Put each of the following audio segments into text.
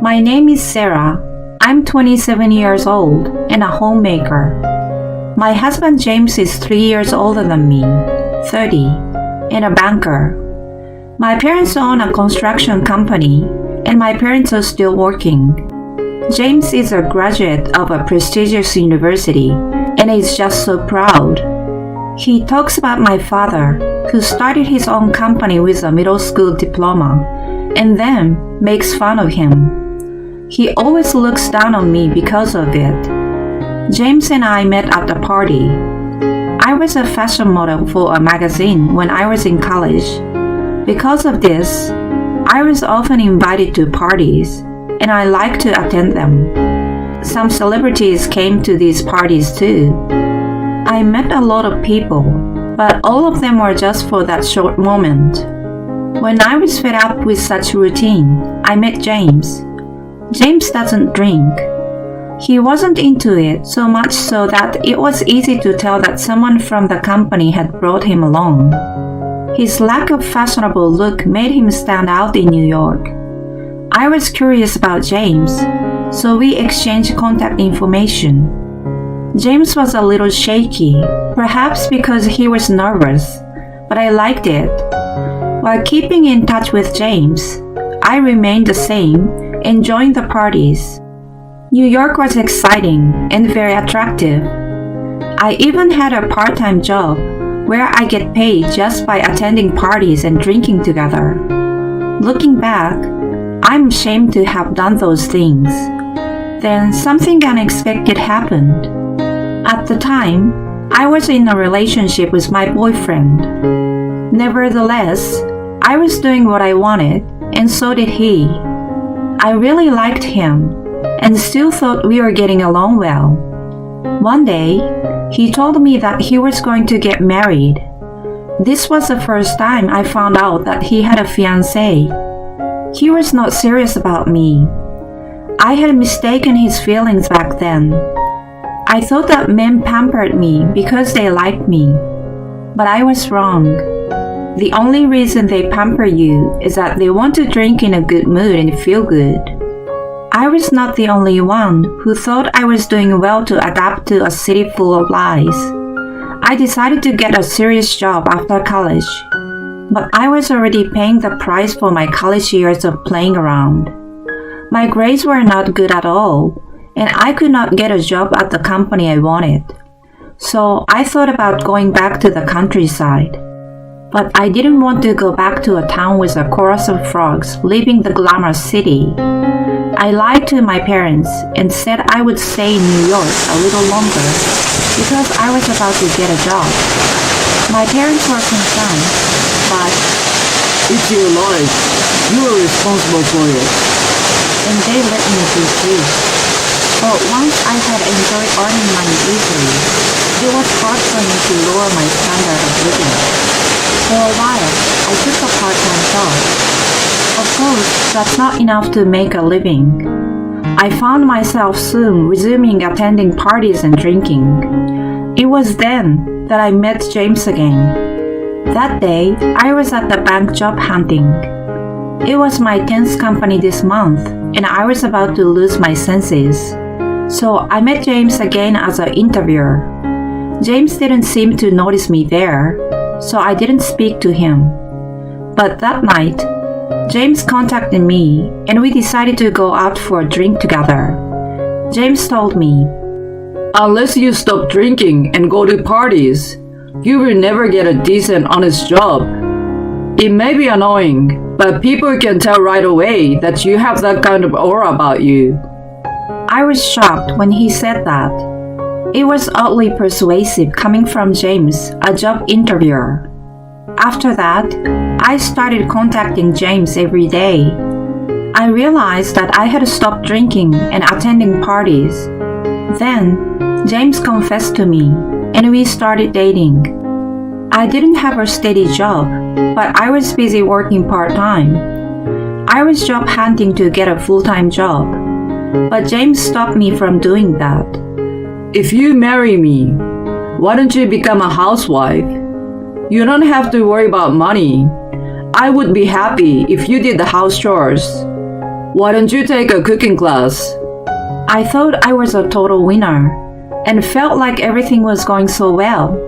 My name is Sarah. I'm 27 years old and a homemaker. My husband James is 3 years older than me, 30, and a banker. My parents own a construction company, and my parents are still working. James is a graduate of a prestigious university and is just so proud. He talks about my father, who started his own company with a middle school diploma, and then makes fun of him. He always looks down on me because of it. James and I met at a party. I was a fashion model for a magazine when I was in college. Because of this, I was often invited to parties, and I liked to attend them. Some celebrities came to these parties too. I met a lot of people, but all of them were just for that short moment. When I was fed up with such routine, I met James. James doesn't drink. He wasn't into it so much so that it was easy to tell that someone from the company had brought him along. His lack of fashionable look made him stand out in New York. I was curious about James, so we exchanged contact information. James was a little shaky, perhaps because he was nervous, but I liked it. While keeping in touch with James, I remained the same, enjoying the parties. New York was exciting and very attractive. I even had a part-time job where I get paid just by attending parties and drinking together. Looking back, I'm ashamed to have done those things. Then something unexpected happened. At the time, I was in a relationship with my boyfriend. Nevertheless, I was doing what I wanted, and so did he. I really liked him, and still thought we were getting along well. One day, he told me that he was going to get married. This was the first time I found out that he had a fiancée. He was not serious about me. I had mistaken his feelings back then. I thought that men pampered me because they liked me. But I was wrong. The only reason they pamper you is that they want to drink in a good mood and feel good. I was not the only one who thought I was doing well to adapt to a city full of lies. I decided to get a serious job after college, but I was already paying the price for my college years of playing around. My grades were not good at all, and I could not get a job at the company I wanted. So I thought about going back to the countryside. But I didn't want to go back to a town with a chorus of frogs, leaving the glamorous city. I lied to my parents and said I would stay in New York a little longer because I was about to get a job. My parents were concerned, but it's your life. You are responsible for it. And they let me be free. But once I had enjoyed earning money easily, it was hard for me to lower my standard of living. For a while, I took a part-time job. Of course, that's not enough to make a living. I found myself soon resuming attending parties and drinking. It was then that I met James again. That day, I was at the bank job hunting. It was my 10th company this month, and I was about to lose my senses. So I met James again as an interviewer. James didn't seem to notice me there, so I didn't speak to him. But that night, James contacted me and we decided to go out for a drink together. James told me, Unless you stop drinking and go to parties, you will never get a decent, honest job. It may be annoying, but people can tell right away that you have that kind of aura about you. I was shocked when he said that. It was oddly persuasive coming from James, a job interviewer. After that, I started contacting James every day. I realized that I had stopped drinking and attending parties. Then, James confessed to me, and we started dating. I didn't have a steady job, but I was busy working part-time. I was job hunting to get a full-time job, but James stopped me from doing that. If you marry me, why don't you become a housewife? You don't have to worry about money. I would be happy if you did the house chores. Why don't you take a cooking class? I thought I was a total winner and felt like everything was going so well.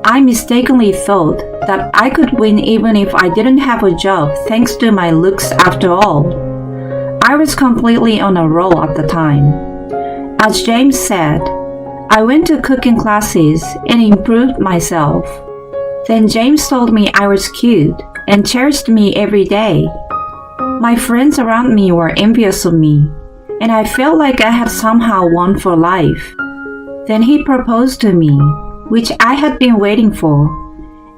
I mistakenly thought that I could win even if I didn't have a job thanks to my looks after all. I was completely on a roll at the time. As James said, I went to cooking classes and improved myself. Then James told me I was cute and cherished me every day. My friends around me were envious of me, and I felt like I had somehow won for life. Then he proposed to me, which I had been waiting for,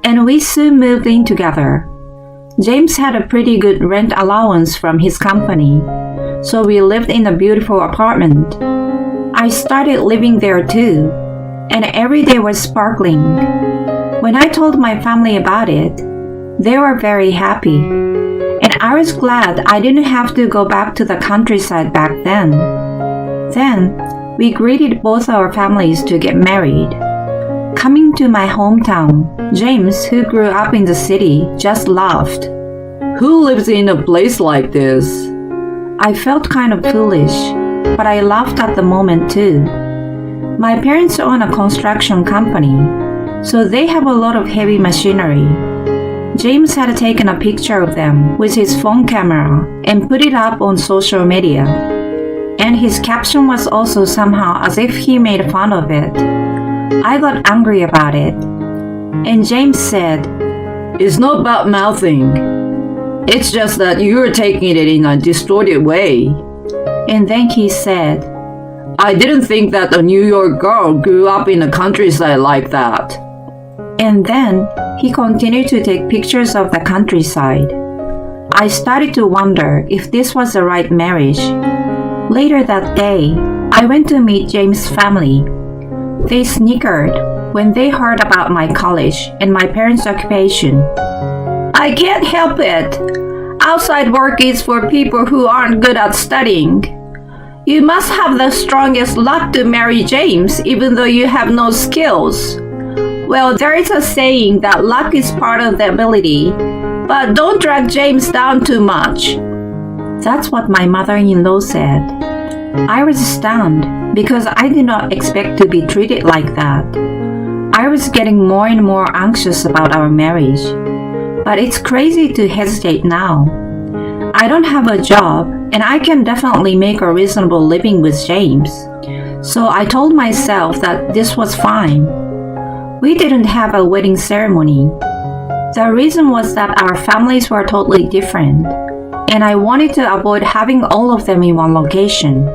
and we soon moved in together. James had a pretty good rent allowance from his company, so we lived in a beautiful apartment. I started living there too, and every day was sparkling. When I told my family about it, they were very happy, and I was glad I didn't have to go back to the countryside back then. Then, we greeted both our families to get married. Coming to my hometown, James, who grew up in the city, just laughed. Who lives in a place like this? I felt kind of foolish, but I laughed at the moment too. My parents own a construction company, so they have a lot of heavy machinery. James had taken a picture of them with his phone camera and put it up on social media. And his caption was also somehow as if he made fun of it. I got angry about it. And James said, It's not bad mouthing. It's just that you're taking it in a distorted way. And then he said, I didn't think that a New York girl grew up in the countryside like that. And then he continued to take pictures of the countryside. I started to wonder if this was the right marriage. Later that day, I went to meet James' family. They snickered when they heard about my college and my parents' occupation. I can't help it. Outside work is for people who aren't good at studying. You must have the strongest luck to marry James even though you have no skills. Well, there is a saying that luck is part of the ability, but don't drag James down too much. That's what my mother-in-law said. I was stunned because I did not expect to be treated like that. I was getting more and more anxious about our marriage, but it's crazy to hesitate now. I don't have a job, and I can definitely make a reasonable living with James, so I told myself that this was fine. We didn't have a wedding ceremony. The reason was that our families were totally different, and I wanted to avoid having all of them in one location.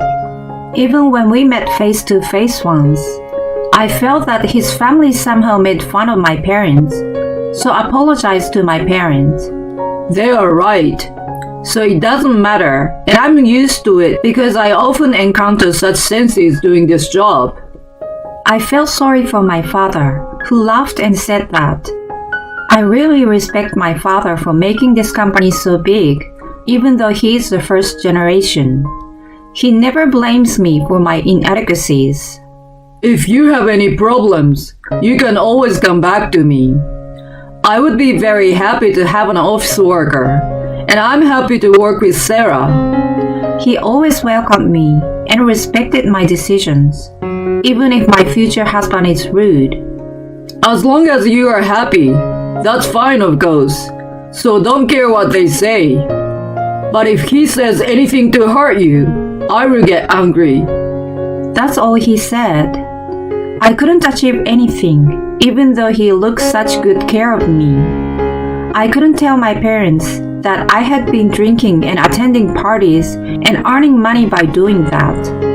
Even when we met face to face once, I felt that his family somehow made fun of my parents, so I apologized to my parents. They are right. So it doesn't matter, and I'm used to it because I often encounter such senses doing this job. I felt sorry for my father, who laughed and said that. I really respect my father for making this company so big, even though he is the first generation. He never blames me for my inadequacies. If you have any problems, you can always come back to me. I would be very happy to have an office worker, and I'm happy to work with Sarah. He always welcomed me and respected my decisions, even if my future husband is rude. As long as you are happy, that's fine of course, so don't care what they say. But if he says anything to hurt you, I will get angry. That's all he said. I couldn't achieve anything, even though he looked such good care of me. I couldn't tell my parents that I had been drinking and attending parties and earning money by doing that.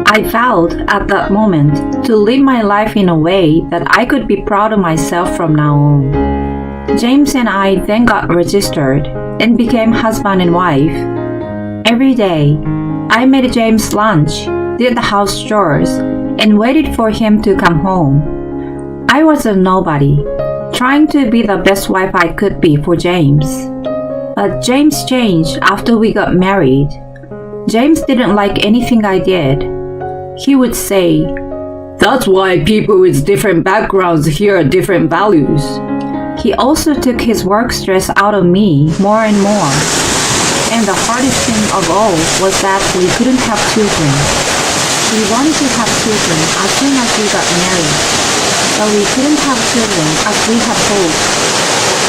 I vowed at that moment to live my life in a way that I could be proud of myself from now on. James and I then got registered and became husband and wife. Every day, I made James lunch, did the house chores, and waited for him to come home. I was a nobody, trying to be the best wife I could be for James. But James changed after we got married. James didn't like anything I did. He would say, That's why people with different backgrounds hear different values. He also took his work stress out of me more and more. And the hardest thing of all was that we couldn't have children. We wanted to have children as soon as we got married, but we couldn't have children as we had hoped.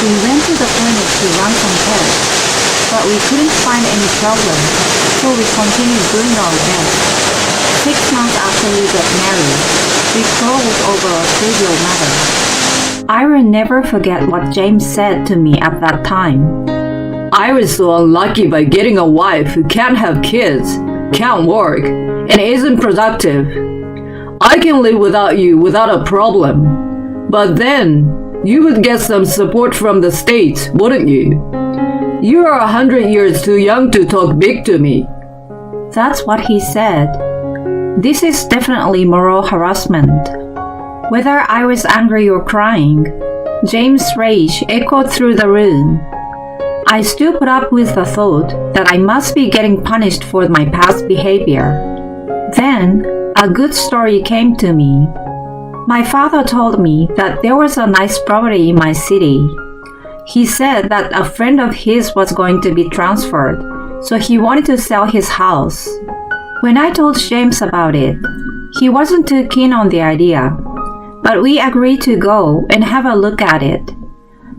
We went to the clinic to run some tests, but we couldn't find any problem, so we continued doing our best. 6 months after we got married, we quarreled over a trivial matter. I will never forget what James said to me at that time. I was so unlucky by getting a wife who can't have kids, can't work, and isn't productive. I can live without you without a problem. But then, you would get some support from the States, wouldn't you? You are 100 years too young to talk big to me. That's what he said. This is definitely moral harassment. Whether I was angry or crying, James' rage echoed through the room. I still put up with the thought that I must be getting punished for my past behavior. Then, a good story came to me. My father told me that there was a nice property in my city. He said that a friend of his was going to be transferred, so he wanted to sell his house. When I told James about it, he wasn't too keen on the idea, but we agreed to go and have a look at it.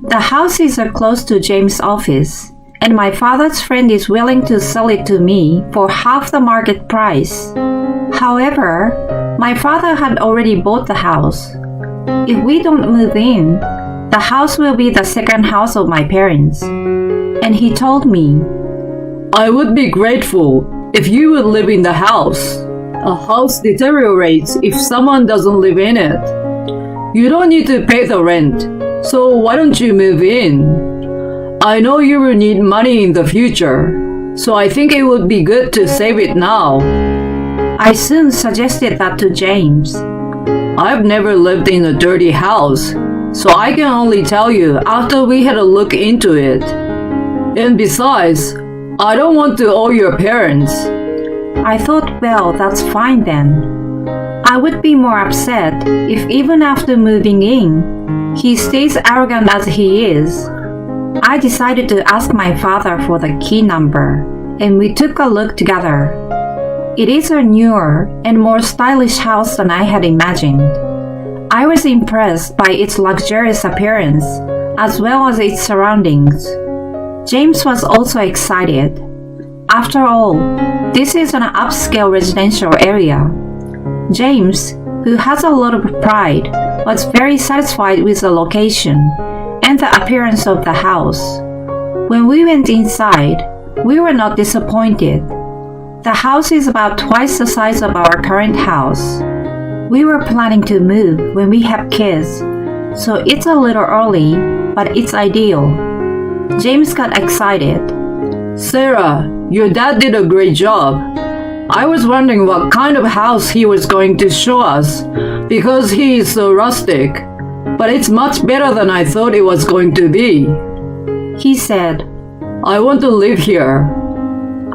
The houses are close to James' office, and my father's friend is willing to sell it to me for half the market price. However, my father had already bought the house. If we don't move in, the house will be the second house of my parents. And he told me, I would be grateful if you would live in the house. A house deteriorates if someone doesn't live in it. You don't need to pay the rent, so why don't you move in? I know you will need money in the future, so I think it would be good to save it now. I soon suggested that to James. I've never lived in a dirty house, so I can only tell you after we had a look into it. And besides, I don't want to owe your parents. I thought, well, that's fine then. I would be more upset if even after moving in, he stays arrogant as he is. I decided to ask my father for the key number, and we took a look together. It is a newer and more stylish house than I had imagined. I was impressed by its luxurious appearance, as well as its surroundings. James was also excited. After all, this is an upscale residential area. James, who has a lot of pride, was very satisfied with the location and the appearance of the house. When we went inside, we were not disappointed. The house is about twice the size of our current house. We were planning to move when we have kids, so it's a little early, but it's ideal. James got excited. Sarah, your dad did a great job. I was wondering what kind of house he was going to show us because he is so rustic, but it's much better than I thought it was going to be. He said, I want to live here.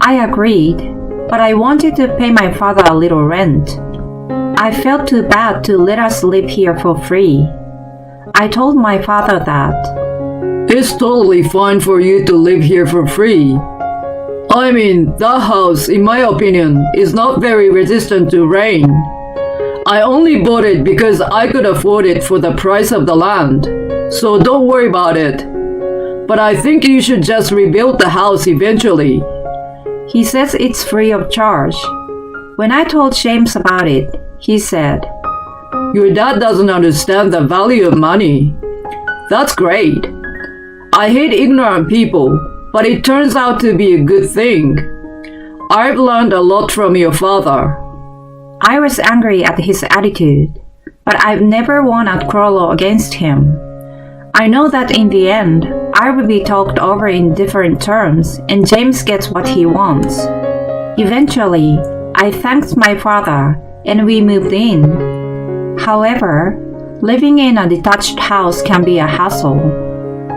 I agreed, but I wanted to pay my father a little rent. I felt too bad to let us live here for free. I told my father that. It's totally fine for you to live here for free. I mean, that house, in my opinion, is not very resistant to rain. I only bought it because I could afford it for the price of the land, so don't worry about it. But I think you should just rebuild the house eventually. He says it's free of charge. When I told James about it, he said, Your dad doesn't understand the value of money. That's great. I hate ignorant people, but it turns out to be a good thing. I've learned a lot from your father. I was angry at his attitude, but I've never won a quarrel against him. I know that in the end, I will be talked over in different terms and James gets what he wants. Eventually, I thanked my father and we moved in. However, living in a detached house can be a hassle.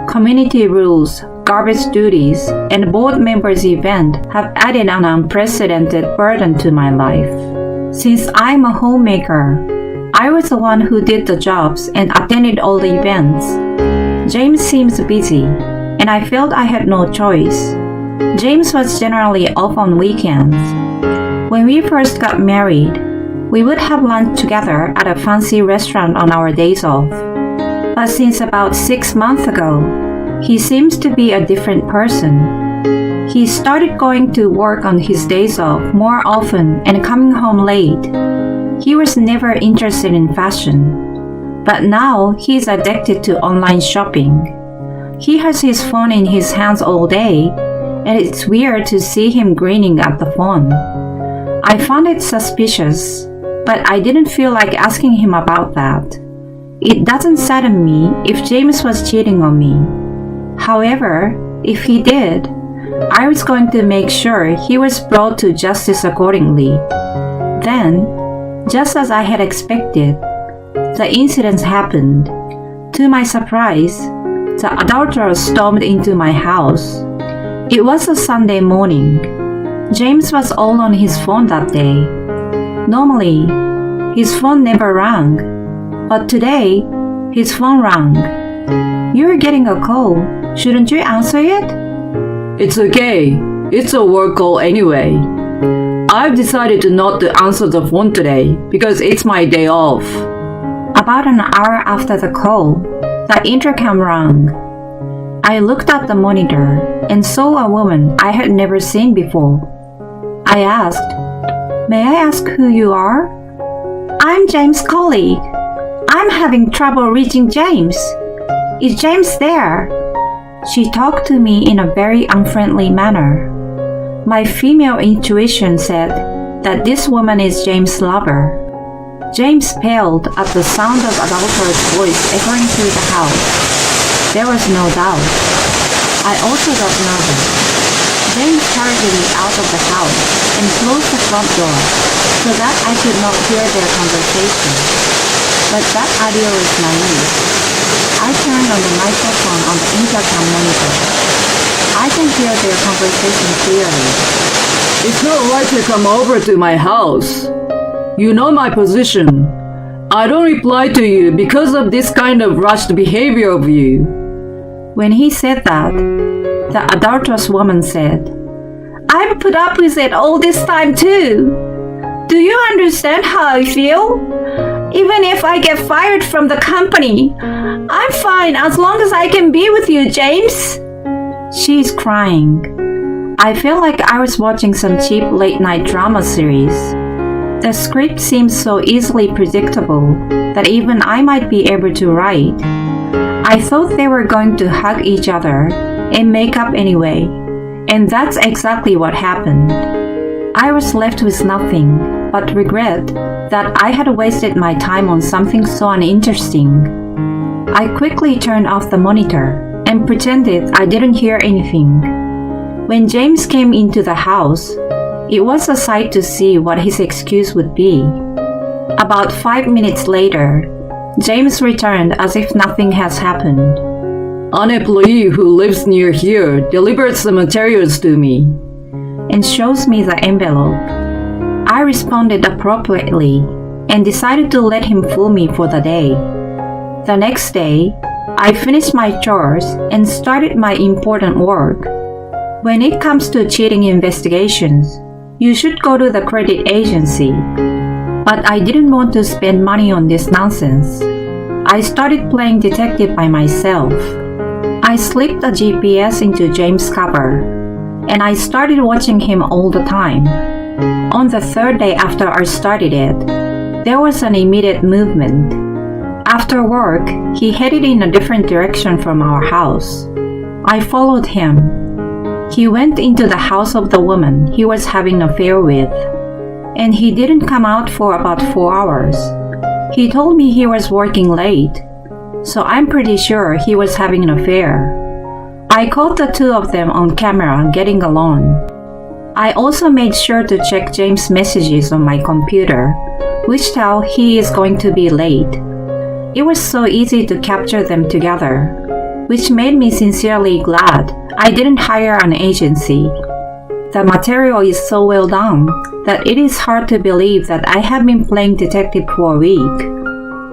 Community rules, garbage duties, and board members' event have added an unprecedented burden to my life. Since I'm a homemaker, I was the one who did the jobs and attended all the events. James seems busy, and I felt I had no choice. James was generally off on weekends. When we first got married, we would have lunch together at a fancy restaurant on our days off. But since about 6 months ago, he seems to be a different person. He started going to work on his days off more often and coming home late. He was never interested in fashion, but now he's addicted to online shopping. He has his phone in his hands all day, and it's weird to see him grinning at the phone. I found it suspicious, but I didn't feel like asking him about that. It doesn't sadden me if James was cheating on me. However, if he did, I was going to make sure he was brought to justice accordingly. Then, just as I had expected, the incident happened. To my surprise, the adulterers stormed into my house. It was a Sunday morning. James was all on his phone that day. Normally, his phone never rang, but today, his phone rang. "You're getting a call. Shouldn't you answer it?" It's okay. It's a work call anyway. I've decided to not to answer the phone today because it's my day off. About an hour after the call, the intercom rang. I looked at the monitor and saw a woman I had never seen before. I asked, "May I ask who you are?" "I'm James' colleague. I'm having trouble reaching James. Is James there?" She talked to me in a very unfriendly manner. My female intuition said that this woman is James' lover. James paled at the sound of adulterer's voice echoing through the house. There was no doubt. I also got nervous. James hurried me out of the house and closed the front door so that I could not hear their conversation. But that idea was naive. I turned on the microphone on the intercom monitor. I can hear their conversation clearly. It's not right to come over to my house. You know my position. I don't reply to you because of this kind of rushed behavior of you. When he said that, the adulterous woman said, "I've put up with it all this time too. Do you understand how I feel? Even if I get fired from the company, I'm fine as long as I can be with you, James." She's crying. I feel like I was watching some cheap late-night drama series. The script seems so easily predictable that even I might be able to write. I thought they were going to hug each other and make up anyway, and that's exactly what happened. I was left with nothing but regret that I had wasted my time on something so uninteresting. I quickly turned off the monitor and pretended I didn't hear anything. When James came into the house, it was a sight to see what his excuse would be. About 5 minutes later, James returned as if nothing has happened. An employee who lives near here delivered some materials to me and shows me the envelope. I responded appropriately and decided to let him fool me for the day. The next day, I finished my chores and started my important work. When it comes to cheating investigations, you should go to the credit agency. But I didn't want to spend money on this nonsense. I started playing detective by myself. I slipped a GPS into James' cover, and I started watching him all the time. On the third day after I started it, there was an immediate movement. After work, he headed in a different direction from our house. I followed him. He went into the house of the woman he was having an affair with, and he didn't come out for about 4 hours. He told me he was working late, so I'm pretty sure he was having an affair. I caught the two of them on camera getting along. I also made sure to check James' messages on my computer, which tell he is going to be late. It was so easy to capture them together, which made me sincerely glad I didn't hire an agency. The material is so well done that it is hard to believe that I have been playing detective for a week.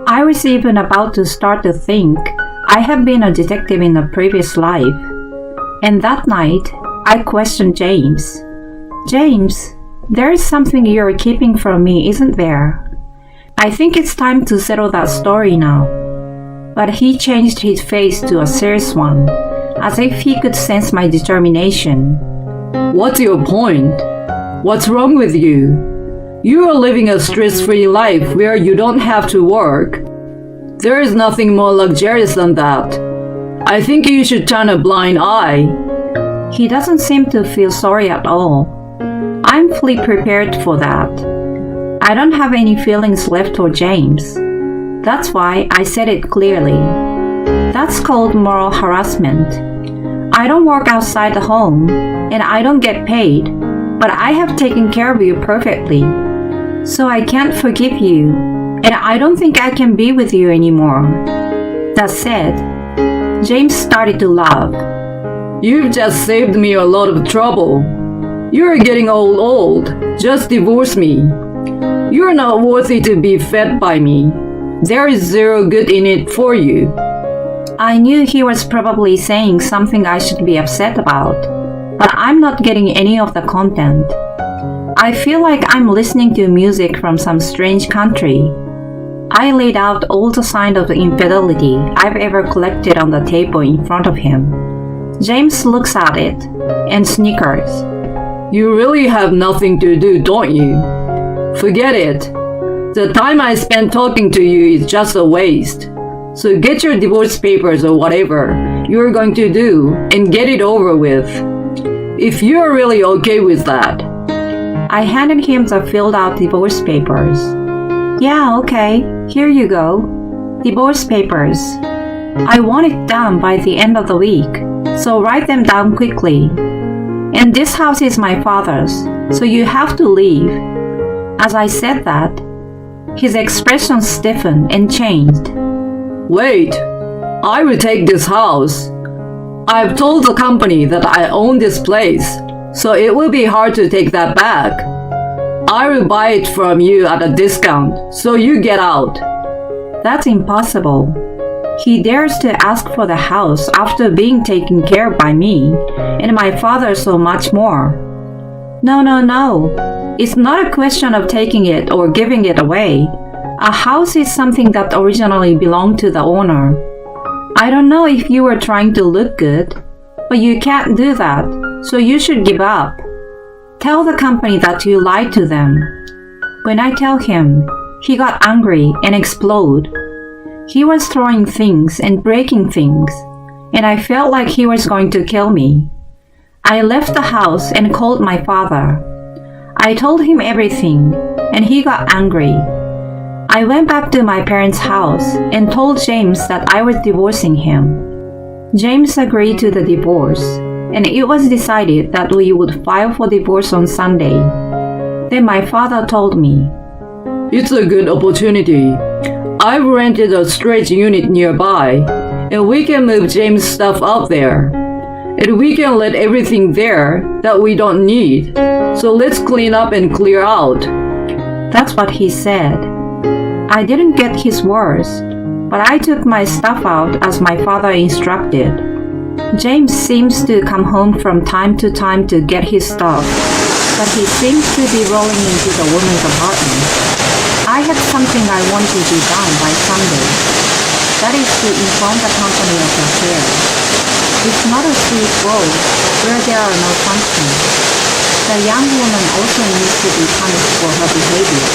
I was even about to start to think I have been a detective in a previous life. And that night, I questioned James. James, there is something you're keeping from me, isn't there? I think it's time to settle that story now. But he changed his face to a serious one, as if he could sense my determination. What's your point? What's wrong with you? You are living a stress-free life where you don't have to work. There is nothing more luxurious than that. I think you should turn a blind eye. He doesn't seem to feel sorry at all. I'm fully prepared for that. I don't have any feelings left for James. That's why I said it clearly. That's called moral harassment. I don't work outside the home, and I don't get paid, but I have taken care of you perfectly. So I can't forgive you, and I don't think I can be with you anymore. That said, James started to laugh. You've just saved me a lot of trouble. You're getting old. Just divorce me. You're not worthy to be fed by me. There is zero good in it for you. I knew he was probably saying something I should be upset about, but I'm not getting any of the content. I feel like I'm listening to music from some strange country. I laid out all the signs of infidelity I've ever collected on the table in front of him. James looks at it and snickers. You really have nothing to do, don't you? Forget it. The time I spent talking to you is just a waste. So get your divorce papers or whatever you're going to do and get it over with. If you're really okay with that. I handed him the filled out divorce papers. Yeah, okay, here you go. Divorce papers. I want it done by the end of the week, so write them down quickly. And this house is my father's, so you have to leave. As I said that, his expression stiffened and changed. Wait, I will take this house. I've told the company that I own this place, so it will be hard to take that back. I will buy it from you at a discount, so you get out. That's impossible. He dares to ask for the house after being taken care of by me, and my father so much more. No. It's not a question of taking it or giving it away. A house is something that originally belonged to the owner. I don't know if you were trying to look good, but you can't do that, so you should give up. Tell the company that you lied to them. When I tell him, he got angry and exploded. He was throwing things and breaking things, and I felt like he was going to kill me. I left the house and called my father. I told him everything, and he got angry. I went back to my parents' house and told James that I was divorcing him. James agreed to the divorce, and it was decided that we would file for divorce on Sunday. Then my father told me, It's a good opportunity. I've rented a storage unit nearby, and we can move James' stuff out there. And we can let everything there that we don't need. So let's clean up and clear out. That's what he said. I didn't get his words, but I took my stuff out as my father instructed. James seems to come home from time to time to get his stuff, but he seems to be rolling into the woman's apartment. I had something I wanted to be done by Sunday. That is to inform the company of the affair. It's not a sweet road where there are no functions. The young woman also needs to be punished for her behavior.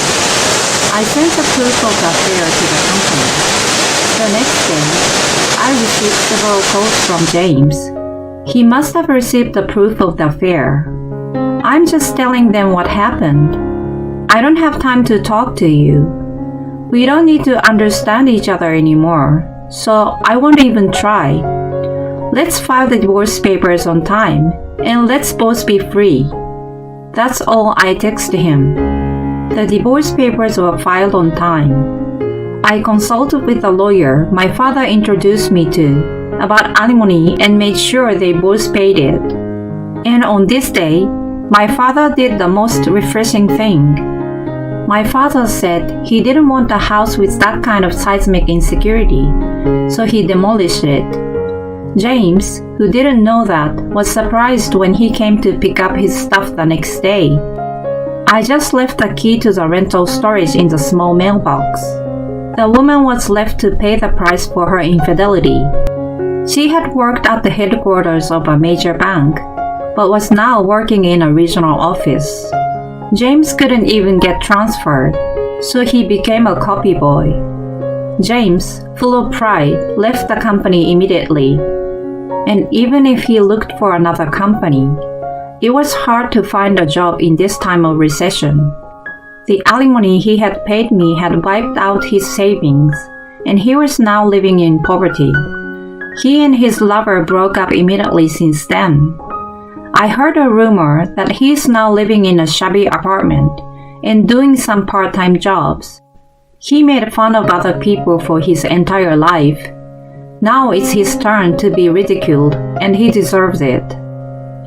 I sent the proof of the affair to the company. The next day, I received several calls from James. He must have received the proof of the affair. I'm just telling them what happened. I don't have time to talk to you. We don't need to understand each other anymore, so I won't even try. Let's file the divorce papers on time, and let's both be free. That's all I texted him. The divorce papers were filed on time. I consulted with the lawyer my father introduced me to about alimony and made sure they both paid it. And on this day, my father did the most refreshing thing. My father said he didn't want a house with that kind of seismic insecurity, so he demolished it. James, who didn't know that, was surprised when he came to pick up his stuff the next day. I just left the key to the rental storage in the small mailbox. The woman was left to pay the price for her infidelity. She had worked at the headquarters of a major bank, but was now working in a regional office. James couldn't even get transferred, so he became a copy boy. James, full of pride, left the company immediately. And even if he looked for another company, it was hard to find a job in this time of recession. The alimony he had paid me had wiped out his savings, and he was now living in poverty. He and his lover broke up immediately since then. I heard a rumor that he is now living in a shabby apartment and doing some part-time jobs. He made fun of other people for his entire life. Now it's his turn to be ridiculed, and he deserves it.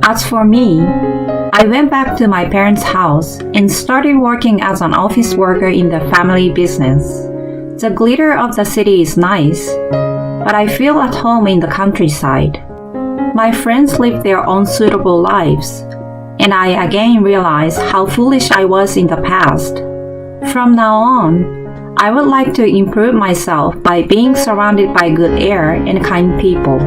As for me, I went back to my parents' house and started working as an office worker in the family business. The glitter of the city is nice, but I feel at home in the countryside. My friends live their own suitable lives, and I again realize how foolish I was in the past. From now on, I would like to improve myself by being surrounded by good air and kind people.